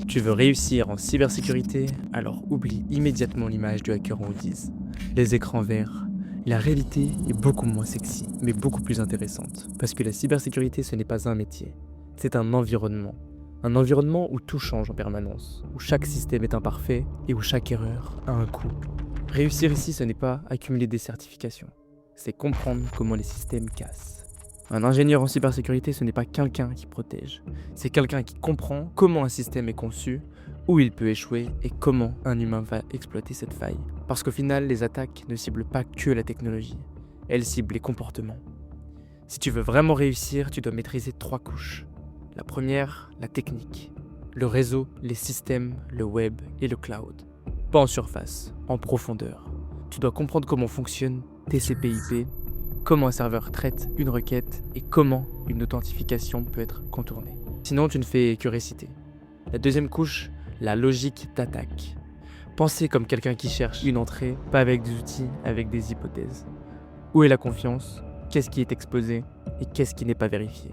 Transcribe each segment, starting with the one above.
Tu veux réussir en cybersécurité? Alors oublie immédiatement l'image du hacker en hoodies. Les écrans verts. La réalité est beaucoup moins sexy, mais beaucoup plus intéressante. Parce que la cybersécurité, ce n'est pas un métier. C'est un environnement. Un environnement où tout change en permanence, où chaque système est imparfait et où chaque erreur a un coût. Réussir ici, ce n'est pas accumuler des certifications. C'est comprendre comment les systèmes cassent. Un ingénieur en cybersécurité, ce n'est pas quelqu'un qui protège. C'est quelqu'un qui comprend comment un système est conçu, où il peut échouer et comment un humain va exploiter cette faille. Parce qu'au final, les attaques ne ciblent pas que la technologie, elles ciblent les comportements. Si tu veux vraiment réussir, tu dois maîtriser 3 couches. La première, la technique. Le réseau, les systèmes, le web et le cloud. Pas en surface, en profondeur. Tu dois comprendre comment fonctionne TCP/IP, comment un serveur traite une requête et comment une authentification peut être contournée. Sinon, tu ne fais que réciter. La deuxième couche, la logique d'attaque. Pensez comme quelqu'un qui cherche une entrée, pas avec des outils, avec des hypothèses. Où est la confiance? Qu'est-ce qui est exposé? Et qu'est-ce qui n'est pas vérifié?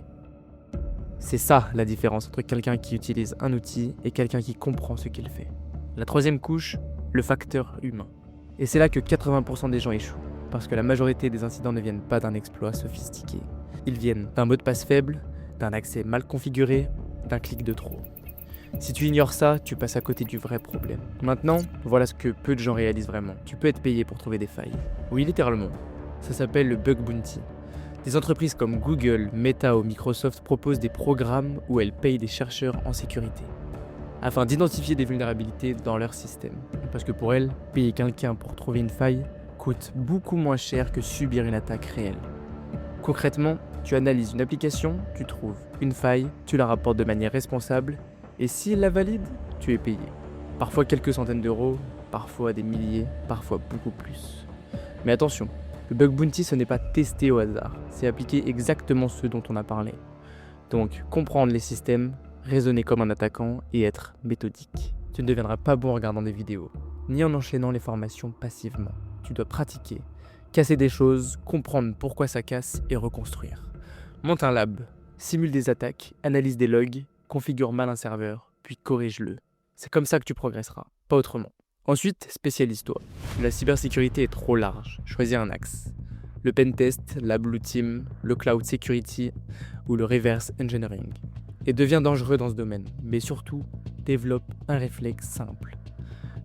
C'est ça la différence entre quelqu'un qui utilise un outil et quelqu'un qui comprend ce qu'il fait. La troisième couche, le facteur humain. Et c'est là que 80% des gens échouent. Parce que la majorité des incidents ne viennent pas d'un exploit sophistiqué. Ils viennent d'un mot de passe faible, d'un accès mal configuré, d'un clic de trop. Si tu ignores ça, tu passes à côté du vrai problème. Maintenant, voilà ce que peu de gens réalisent vraiment. Tu peux être payé pour trouver des failles. Oui, littéralement. Ça s'appelle le bug bounty. Des entreprises comme Google, Meta ou Microsoft proposent des programmes où elles payent des chercheurs en sécurité, afin d'identifier des vulnérabilités dans leur système. Parce que pour elles, payer quelqu'un pour trouver une faille coûte beaucoup moins cher que subir une attaque réelle. Concrètement, tu analyses une application, tu trouves une faille, tu la rapportes de manière responsable, et s'il la valide, tu es payé. Parfois quelques centaines d'euros, parfois des milliers, parfois beaucoup plus. Mais attention, le bug bounty ce n'est pas testé au hasard, c'est appliquer exactement ce dont on a parlé. Donc comprendre les systèmes, raisonner comme un attaquant et être méthodique. Tu ne deviendras pas bon en regardant des vidéos, ni en enchaînant les formations passivement. Tu dois pratiquer, casser des choses, comprendre pourquoi ça casse et reconstruire. Monte un lab, simule des attaques, analyse des logs, configure mal un serveur, puis corrige-le. C'est comme ça que tu progresseras, pas autrement. Ensuite, spécialise-toi. La cybersécurité est trop large, choisis un axe. Le pentest, la blue team, le cloud security ou le reverse engineering. Et deviens dangereux dans ce domaine, mais surtout, développe un réflexe simple.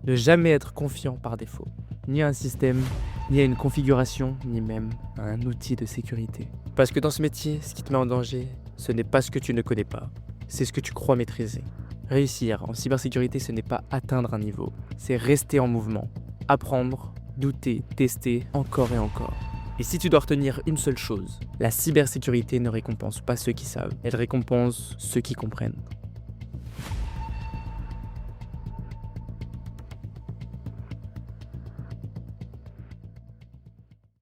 Ne jamais être confiant par défaut. Ni à un système, ni à une configuration, ni même à un outil de sécurité. Parce que dans ce métier, ce qui te met en danger, ce n'est pas ce que tu ne connais pas, c'est ce que tu crois maîtriser. Réussir en cybersécurité, ce n'est pas atteindre un niveau, c'est rester en mouvement, apprendre, douter, tester, encore et encore. Et si tu dois retenir une seule chose, la cybersécurité ne récompense pas ceux qui savent, elle récompense ceux qui comprennent.